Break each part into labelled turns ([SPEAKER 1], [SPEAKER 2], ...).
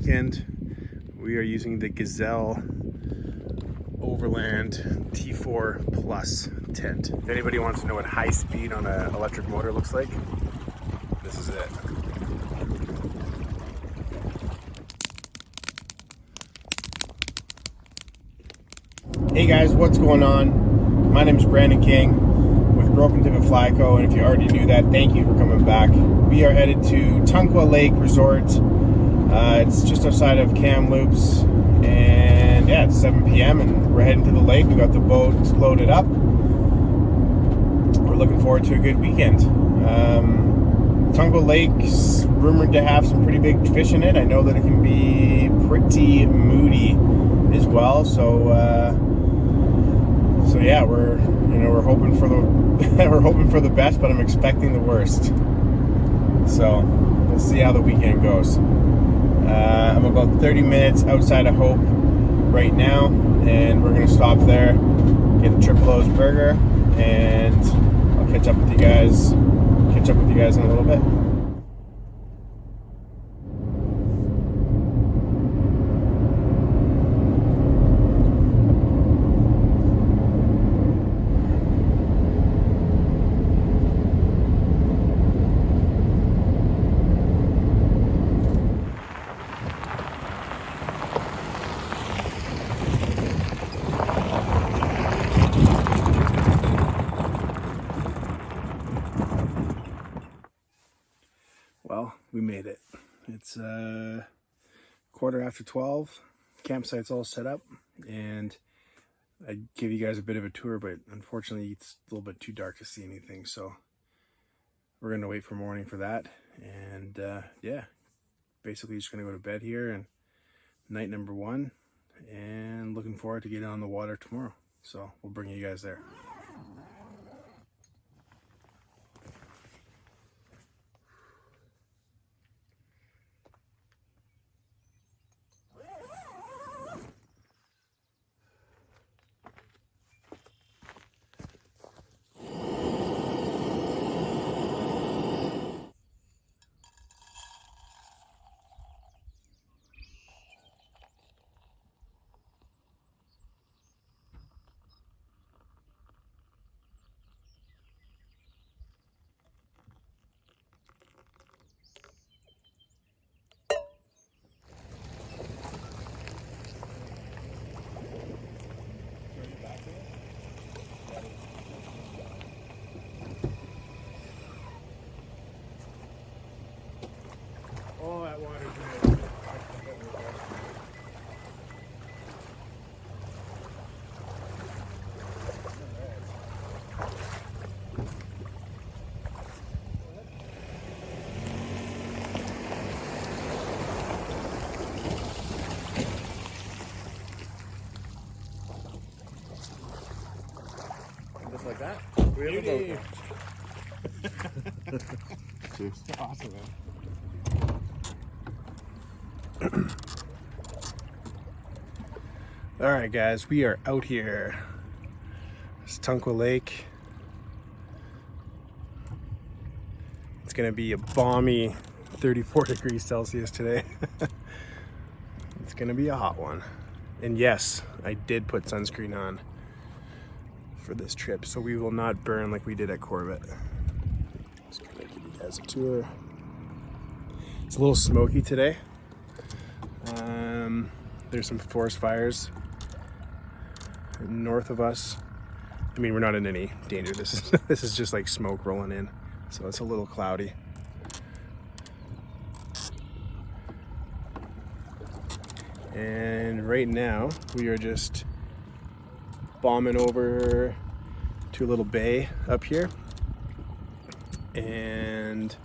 [SPEAKER 1] weekend. We are using the Gazelle Overland T4 Plus Tent. If anybody wants to know what high speed on an electric motor looks like, this is it.
[SPEAKER 2] Hey guys, what's going on? My name is Brandon King with Broken Tippet Fly Co. And if you already knew that, thank you for coming back. We are headed to Tunkwa Lake Resort. It's just outside of Kamloops, and yeah, it's 7 p.m. and we're heading to the lake. We got the boat loaded up. We're looking forward to a good weekend. Tunkwa Lake's rumored to have some pretty big fish in it. I know that it can be pretty moody as well. So yeah, we're hoping for the we're hoping for the best, but I'm expecting the worst. So we'll see how the weekend goes. I'm about 30 minutes outside of Hope right now, and we're gonna stop there, get a Triple O's burger, and I'll catch up with you guys in a little bit.
[SPEAKER 1] Well, we made it. It's 12:15. Campsite's all set up, and I gave you guys a bit of a tour, but unfortunately it's a little bit too dark to see anything, so we're gonna wait for morning for that. And yeah, basically just gonna go to bed here, and night number 1, and looking forward to getting on the water tomorrow. So we'll bring you guys there. Oh, that water's good. Just like that. We have a boat. Cheers. Awesome, man. All right, guys, we are out here. It's Tunkwa Lake. It's gonna be a balmy 34 degrees Celsius today. It's gonna be a hot one. And yes, I did put sunscreen on for this trip, so we will not burn like we did at Corbett. Just gonna give you guys a tour. It's a little smoky today. There's some forest fires north of us. I mean, we're not in any danger. This is just like smoke rolling in, so it's a little cloudy. And right now we are just bombing over to a little bay up here, and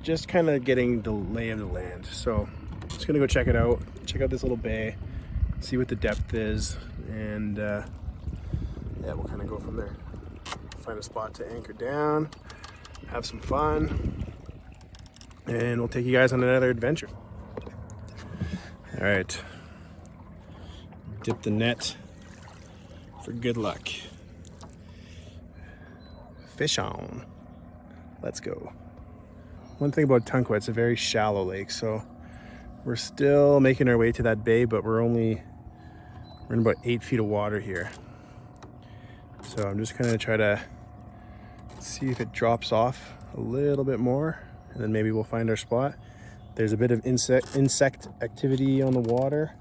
[SPEAKER 1] just kind of getting the lay of the land. So just gonna go check it out, check out this little bay, see what the depth is, and yeah, we'll kind of go from there. Find a spot to anchor down, have some fun, and we'll take you guys on another adventure. All right, dip the net for good luck. Fish on. Let's go. one thing about Tunkwa, it's a very shallow lake, so we're still making our way to that bay, but we're in about 8 feet of water here. So I'm just gonna try to see if it drops off a little bit more, and then maybe we'll find our spot. There's a bit of insect activity on the water.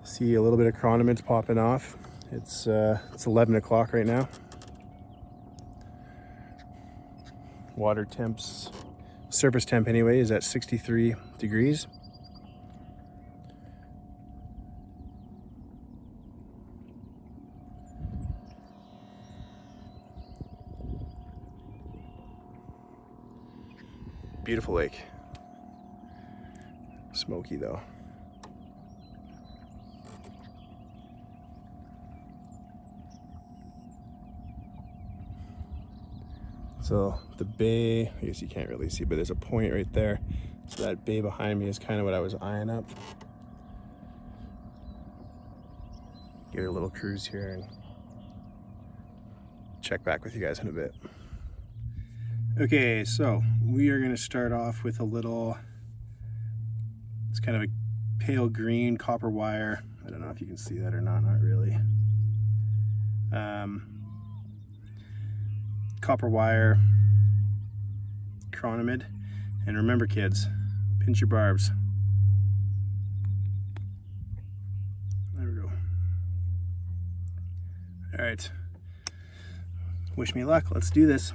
[SPEAKER 1] See a little bit of chronoments popping off. It's 11 o'clock right now. Water temps, surface temp anyway, is at 63 degrees. Beautiful lake. Smoky though. So the bay, I guess you can't really see, but there's a point right there. So that bay behind me is kind of what I was eyeing up. Get a little cruise here and check back with you guys in a bit. Okay, so we are going to start off with a little, it's kind of a pale green copper wire. I don't know if you can see that or not really. Copper wire chronomid, and remember kids, pinch your barbs. There we go. All right, wish me luck. Let's do this.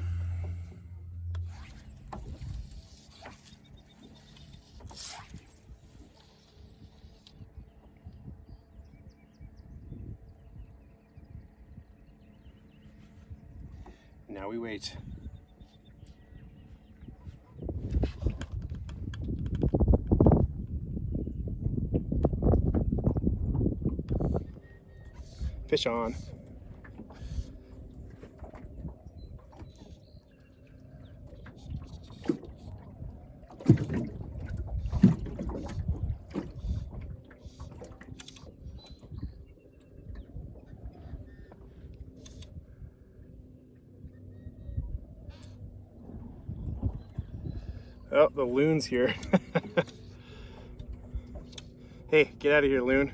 [SPEAKER 1] Now we wait. Fish on. Oh, the loon's here. Hey, get out of here, loon.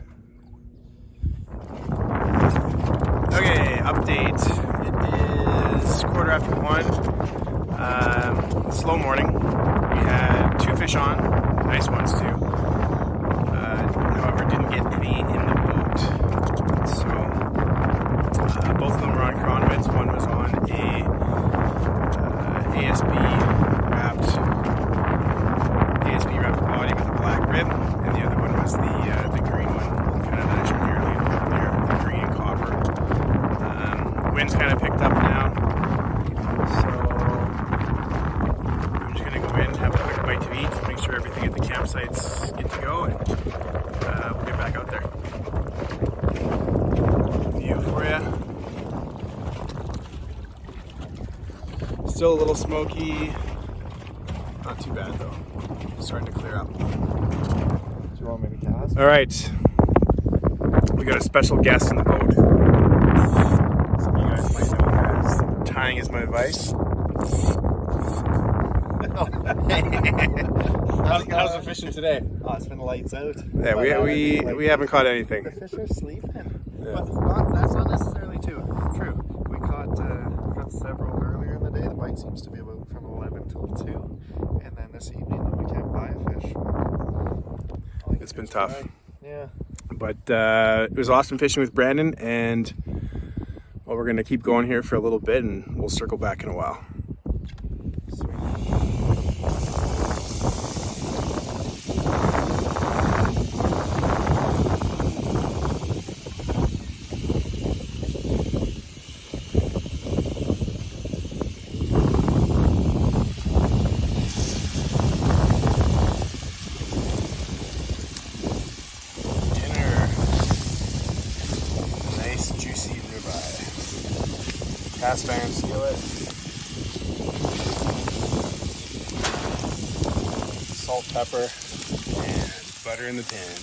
[SPEAKER 1] Okay, update. It is 1:15. Slow morning. We had 2 fish on, nice ones too. However, didn't get any in the boat. So, both of them were on chronomets. One was on a ASB wrapped body with a black rib, and the other one was the green one, kind of that I showed you earlier, the green and copper. Wind's kind of picked up now, so I'm just going to go in, have a quick bite to eat, make sure everything at the campsite's good to go, and we'll get back out there. View for you. Still a little smoky. Not too bad though. Starting to clear up.
[SPEAKER 2] Do you want me to cast?
[SPEAKER 1] All right. We got a special guest in the boat. Some of you guys might know her as Tying is my vice. How's the fishing today?
[SPEAKER 3] Oh, it's been lights out.
[SPEAKER 1] Yeah, we haven't caught anything.
[SPEAKER 3] The fish are sleeping.
[SPEAKER 1] Yeah.
[SPEAKER 3] But that's not necessarily true. We caught several earlier in the day. The bite seems to be about from 11 till 2. And then this evening we can't buy a fish.
[SPEAKER 1] It's been tough.
[SPEAKER 3] Tonight. Yeah.
[SPEAKER 1] But it was awesome fishing with Brandon, and well, we're going to keep going here for a little bit, and we'll circle back in a while. Cast iron skillet, salt, pepper, and butter in the pan.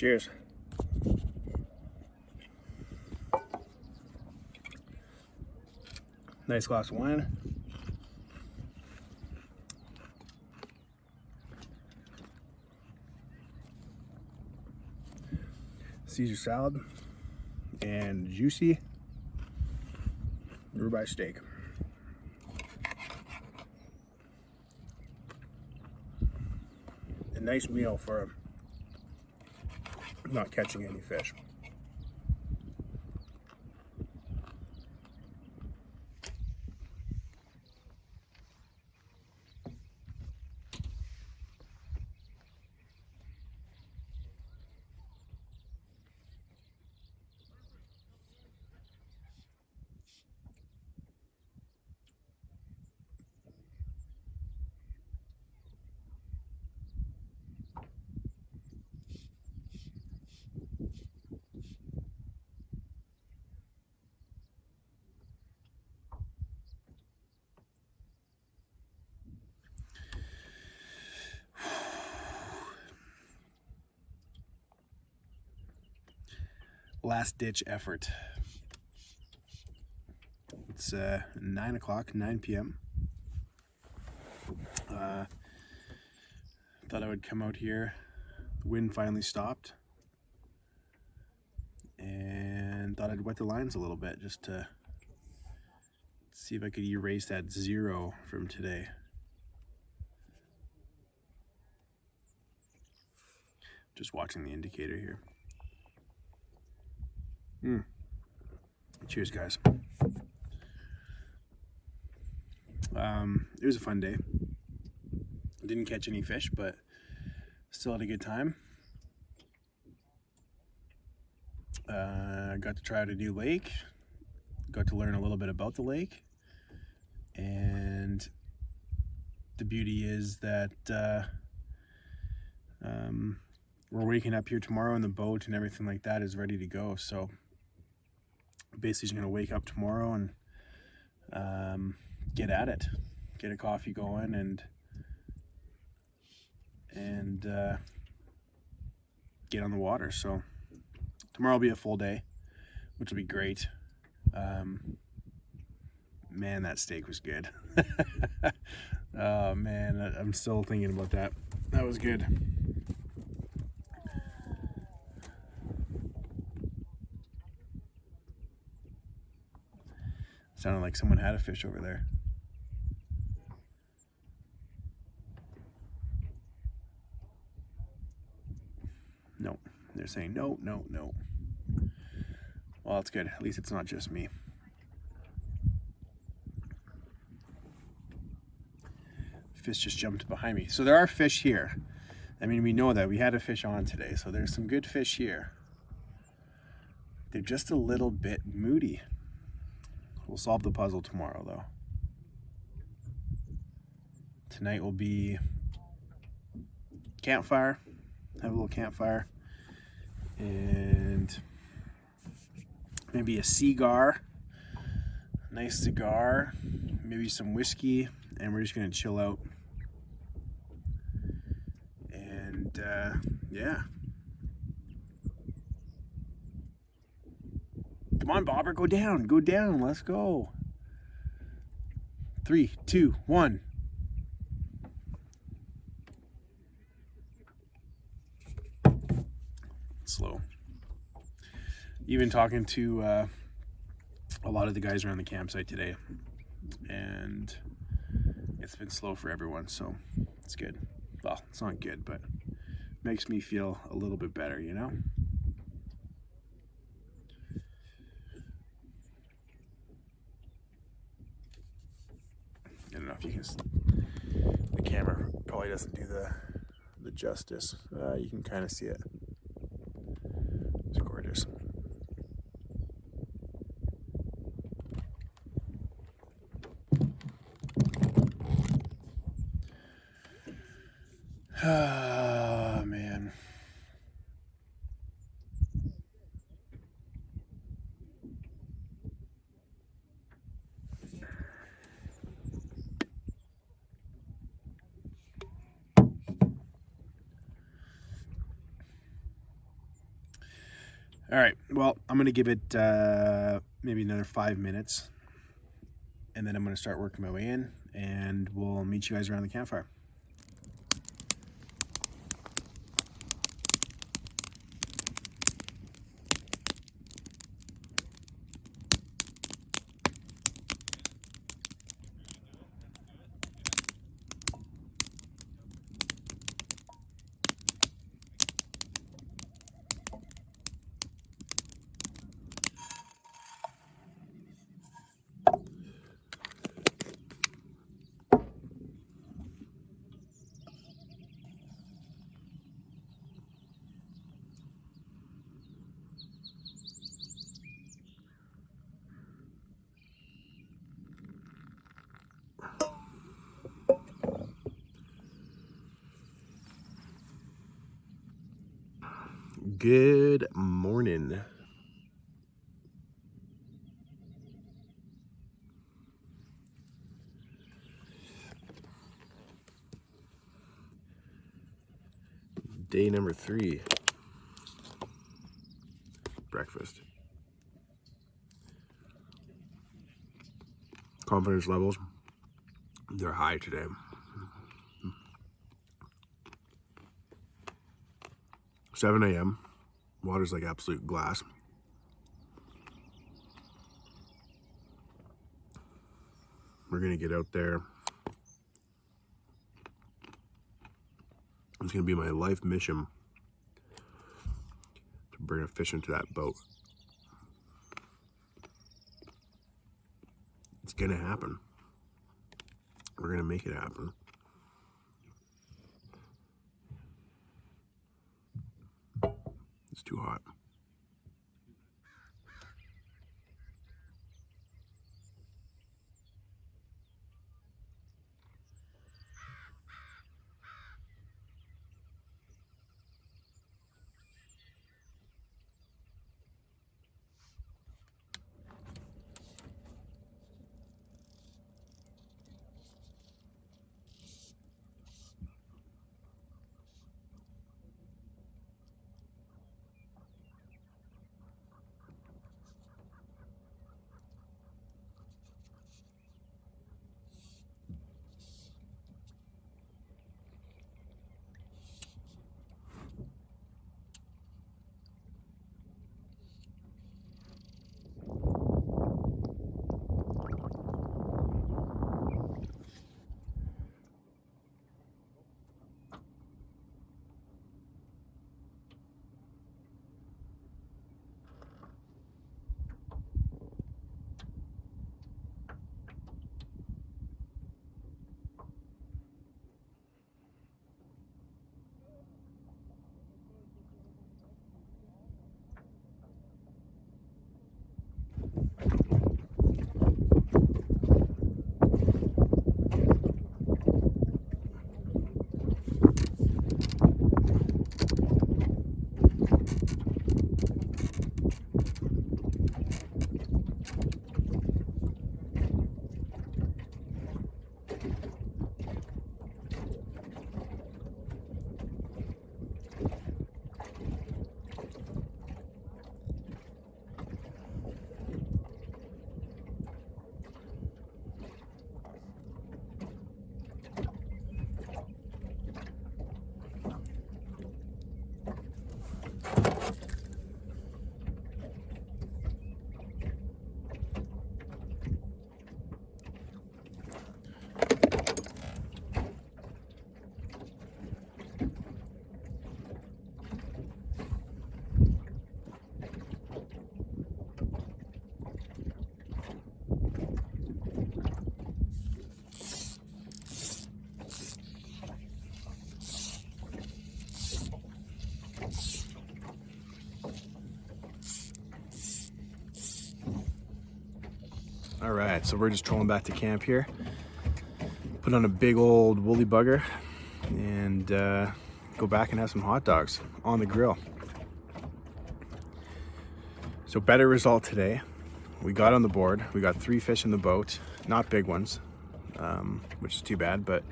[SPEAKER 1] Cheers. Nice glass of wine. Caesar salad and juicy ribeye steak. A nice meal for not catching any fish. Last ditch effort. It's 9 o'clock, 9 p.m. Thought I would come out here. The wind finally stopped. And thought I'd wet the lines a little bit just to see if I could erase that 0 from today. Just watching the indicator here. Cheers, guys. It was a fun day. Didn't catch any fish, but still had a good time. Got to try out a new lake. Got to learn a little bit about the lake. And the beauty is that we're waking up here tomorrow and the boat and everything like that is ready to go. So basically just gonna wake up tomorrow and get at it, get a coffee going and get on the water. So tomorrow will be a full day, which will be great. Man, that steak was good. Oh man, I'm still thinking about that. That was good. Sounded like someone had a fish over there. No, they're saying no, no, no. Well, that's good. At least it's not just me. Fish just jumped behind me. So there are fish here. I mean, we know that. We had a fish on today, so there's some good fish here. They're just a little bit moody. We'll solve the puzzle tomorrow, though. Tonight will be campfire. Have a little campfire. And maybe a cigar. Nice cigar. Maybe some whiskey. And we're just going to chill out. And, yeah. Come on, Bobber, go down. Go down. Let's go. 3, 2, 1. Slow. Even talking to a lot of the guys around the campsite today, and it's been slow for everyone, so it's good. Well, it's not good, but makes me feel a little bit better, you know? I don't know if you can, the camera probably doesn't do the justice. You can kind of see it. It's gorgeous. Ah, man. All right, well, I'm gonna give it maybe another 5 minutes, and then I'm gonna start working my way in, and we'll meet you guys around the campfire. Good morning. Day number 3. Breakfast. Confidence levels, they're high today. 7 a.m. Water's like absolute glass. We're gonna get out there. It's gonna be my life mission to bring a fish into that boat. It's gonna happen. We're gonna make it happen. It's too hot. All right, so we're just trolling back to camp here. Put on a big old woolly bugger and go back and have some hot dogs on the grill. So better result today. We got on the board. We got 3 fish in the boat, not big ones, which is too bad, but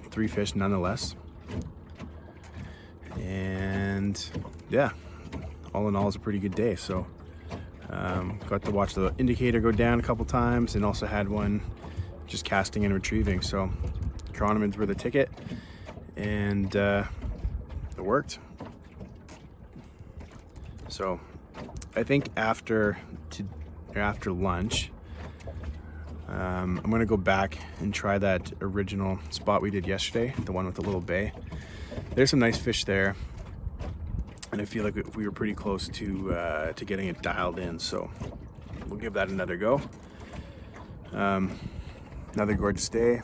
[SPEAKER 1] 3 fish nonetheless. And yeah, all in all, it's a pretty good day. So got to watch the indicator go down a couple times, and also had one just casting and retrieving. So Chironomids were the ticket, and it worked. So I think after lunch, I'm gonna go back and try that original spot we did yesterday, the one with the little bay. There's some nice fish there, and I feel like we were pretty close to getting it dialed in. So we'll give that another go. Another gorgeous day.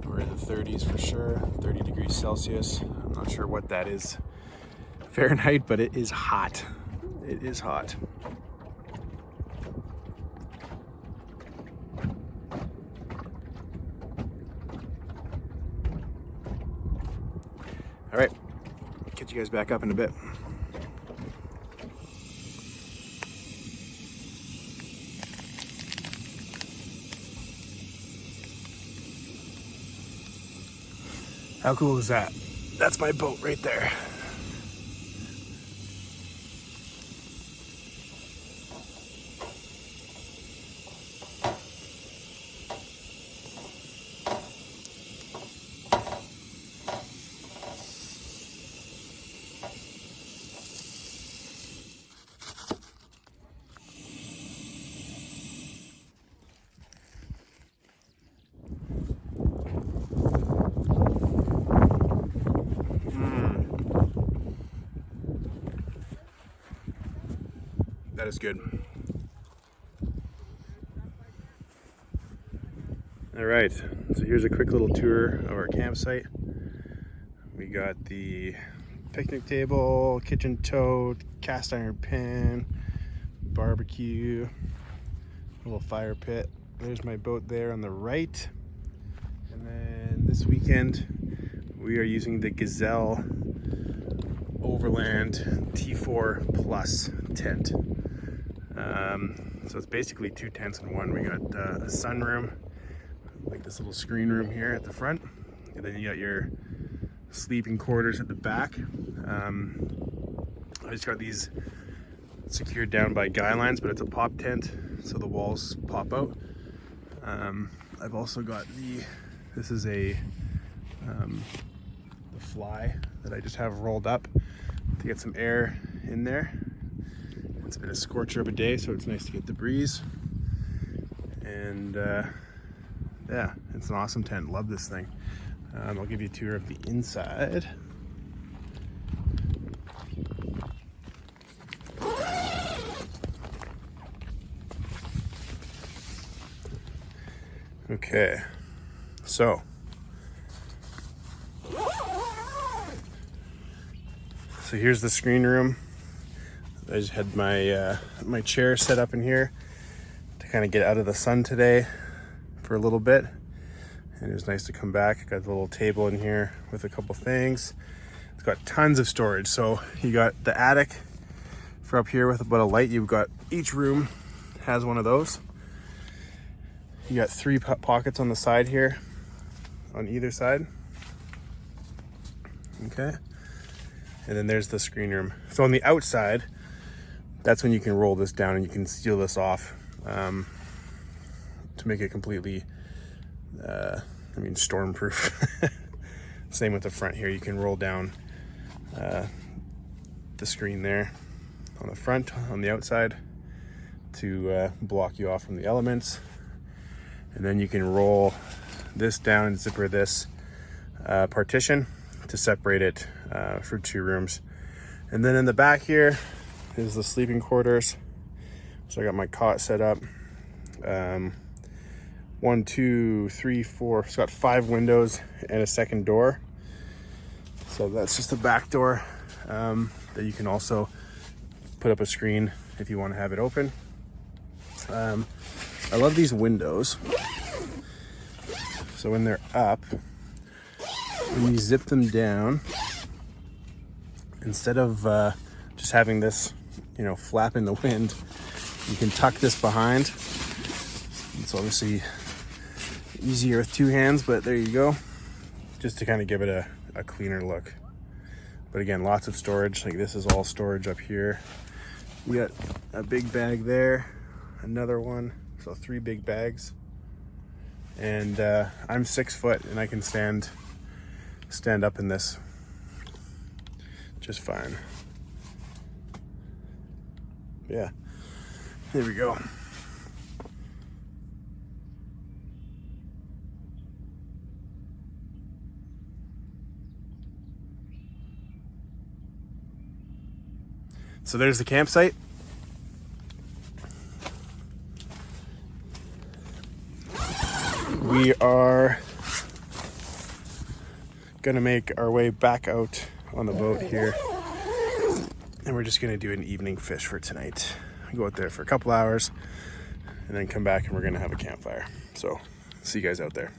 [SPEAKER 1] We're in the 30s for sure, 30 degrees Celsius. I'm not sure what that is Fahrenheit, but it is hot. It is hot. All right, catch you guys back up in a bit. How cool is that? That's my boat right there. That is good. All right, so here's a quick little tour of our campsite. We got the picnic table, kitchen tote, cast iron pan, barbecue, little fire pit. There's my boat there on the right. And then this weekend, we are using the Gazelle Overland T4 Plus Tent. So it's basically 2 tents in one. We got a sunroom, like this little screen room here at the front, and then you got your sleeping quarters at the back. I just got these secured down by guy lines, but it's a pop tent, so the walls pop out. I've also got this is the fly that I just have rolled up to get some air in there. It's been a scorcher of a day, so it's nice to get the breeze. And yeah, it's an awesome tent. Love this thing. I'll give you a tour of the inside. Okay, so here's the screen room. I just had my my chair set up in here to kind of get out of the sun today for a little bit, and it was nice to come back. I got a little table in here with a couple things. It's got tons of storage. So you got the attic for up here with about a light. You've got each room has one of those. You got 3 pockets on the side here, on either side. Okay, and then there's the screen room. So on the outside, that's when you can roll this down and you can seal this off to make it completely, storm-proof. Same with the front here. You can roll down the screen there on the front, on the outside, to block you off from the elements. And then you can roll this down and zipper this partition to separate it for 2 rooms. And then in the back here is the sleeping quarters. So I got my cot set up. 1, 2, 3, 4. It's got 5 windows and a second door. So that's just the back door that you can also put up a screen if you want to have it open. I love these windows. So when they're up, when you zip them down, instead of just having this, flap in the wind, you can tuck this behind. It's obviously easier with 2 hands, but there you go. Just to kind of give it a cleaner look. But again, lots of storage. Like this is all storage up here. We got a big bag there, another one, so 3 big bags. And I'm 6 foot and I can stand up in this just fine. Yeah, there we go. So there's the campsite. We are gonna make our way back out on the boat here, and we're just gonna do an evening fish for tonight. Go out there for a couple hours and then come back and we're gonna have a campfire. So see you guys out there.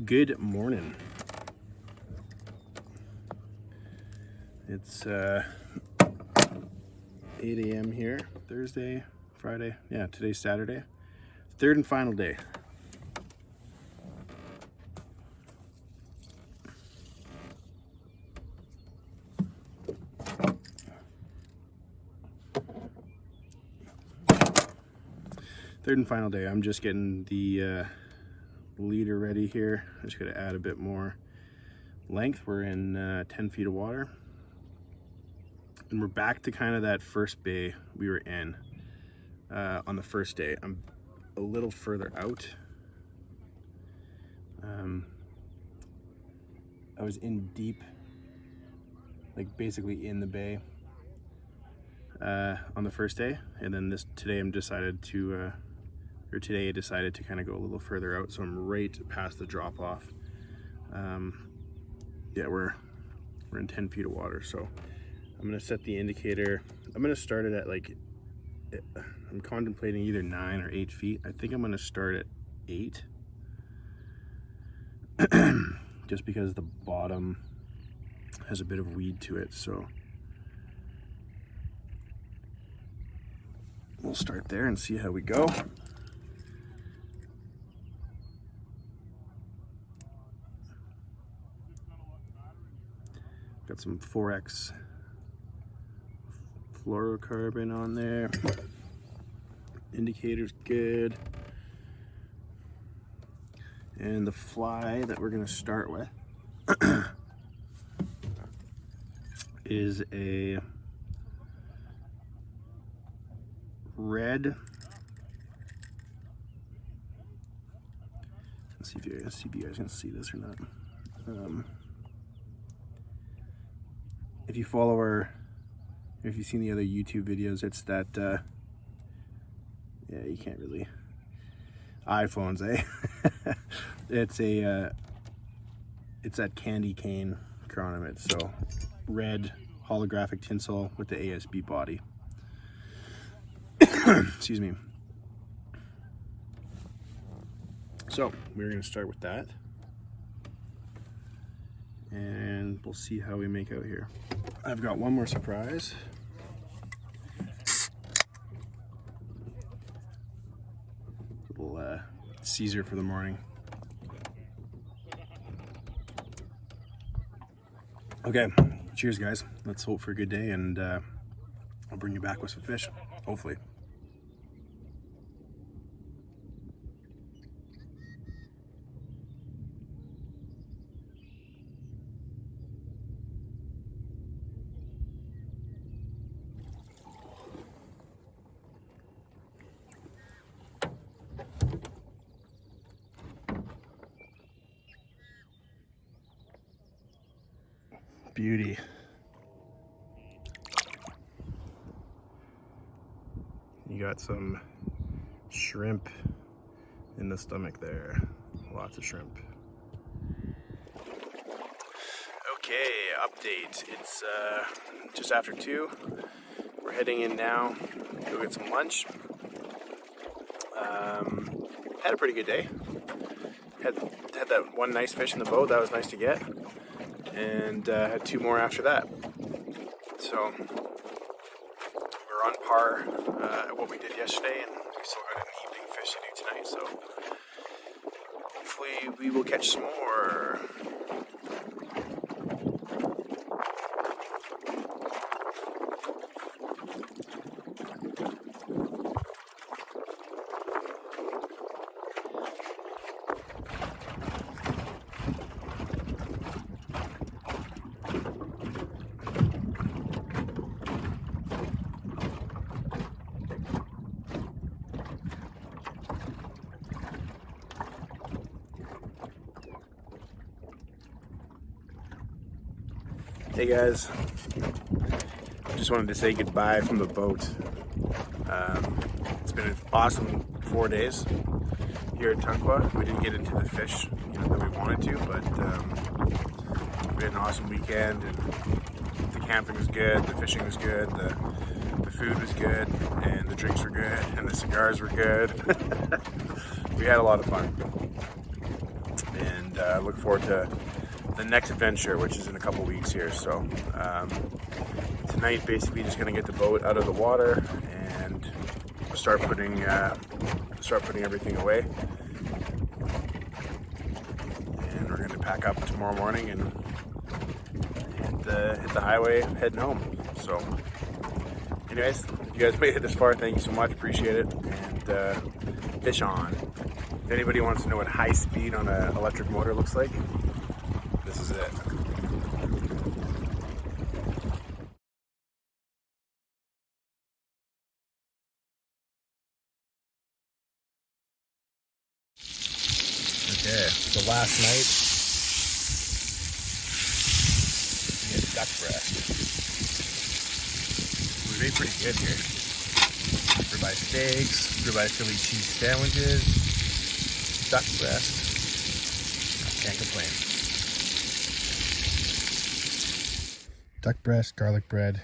[SPEAKER 1] Good morning. It's 8 a.m. here, Thursday, Friday. Yeah, today's Saturday. Third and final day. Third and final day. I'm just getting the leader ready here. I just got to add a bit more length. We're in 10 feet of water. And we're back to kind of that first bay we were in on the first day. I'm a little further out. I was in deep, like basically in the bay on the first day. And then today I decided to kind of go a little further out. So I'm right past the drop off. Yeah, we're in 10 feet of water. So I'm gonna set the indicator. I'm gonna start it at like, I'm contemplating either 9 or 8 feet. I think I'm gonna start at 8. Just because the bottom has a bit of weed to it. So we'll start there and see how we go. Got some 4X fluorocarbon on there. Indicator's good. And the fly that we're gonna start with is a red. Let's see if you guys can see this or not. If you follow our, if you've seen the other YouTube videos, it's that, yeah, you can't really, iPhones, eh? It's that candy cane chronomid. So red holographic tinsel with the ASB body. Excuse me. So we're going to start with that, and we'll see how we make out here. I've got one more surprise. Little Caesar for the morning. Okay, cheers guys. Let's hope for a good day, and I'll bring you back with some fish, hopefully. Beauty. You got some shrimp in the stomach there. Lots of shrimp. Okay, update. It's just after 2. We're heading in now. Go get some lunch. Had a pretty good day. Had that one nice fish in the boat. That was nice to get. And had 2 more after that. So we're on par at what we did yesterday, and we still got an evening fish to do tonight. So hopefully we will catch some more. Hey guys, just wanted to say goodbye from the boat. It's been an awesome 4 days here at Tunkwa. We didn't get into the fish that we wanted to, but we had an awesome weekend, and the camping was good, the fishing was good, the food was good, and the drinks were good, and the cigars were good. We had a lot of fun, and I look forward to the next adventure, which is in a couple weeks here. So tonight, basically, just gonna get the boat out of the water and start putting everything away. And we're gonna pack up tomorrow morning and hit the highway heading home. So, anyways, if you guys made it this far, thank you so much. Appreciate it. And fish on. If anybody wants to know what high speed on an electric motor looks like, this is it. Okay, so last night we had duck breast. We made pretty good here. Ribeye steaks, ribeye Philly cheese sandwiches, duck breast. Can't complain. Duck breast, garlic bread.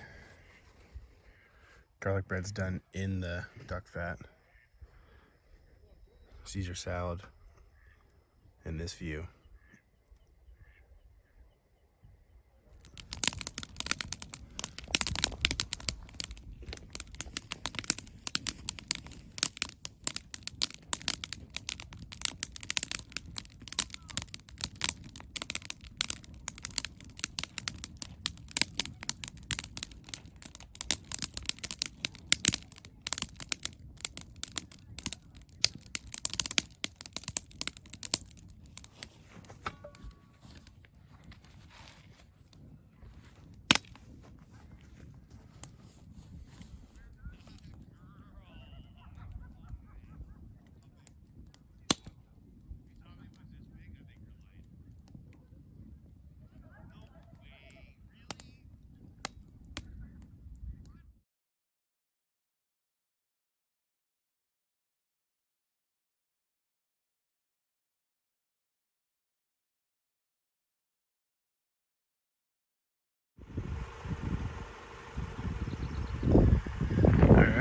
[SPEAKER 1] Garlic bread's done in the duck fat. Caesar salad. And this view.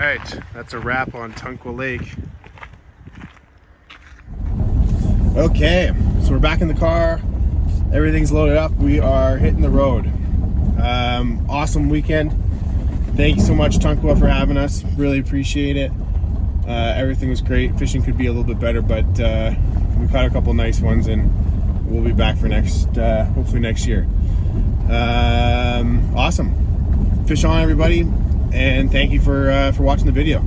[SPEAKER 1] right, that's a wrap on Tunkwa Lake.
[SPEAKER 2] Okay, so we're back in the car. Everything's loaded up. We are hitting the road. Awesome weekend. Thank you so much, Tunkwa, for having us. Really appreciate it. Everything was great. Fishing could be a little bit better, but we caught a couple nice ones, and we'll be back for hopefully next year. Awesome. Fish on, everybody, and thank you for watching the video.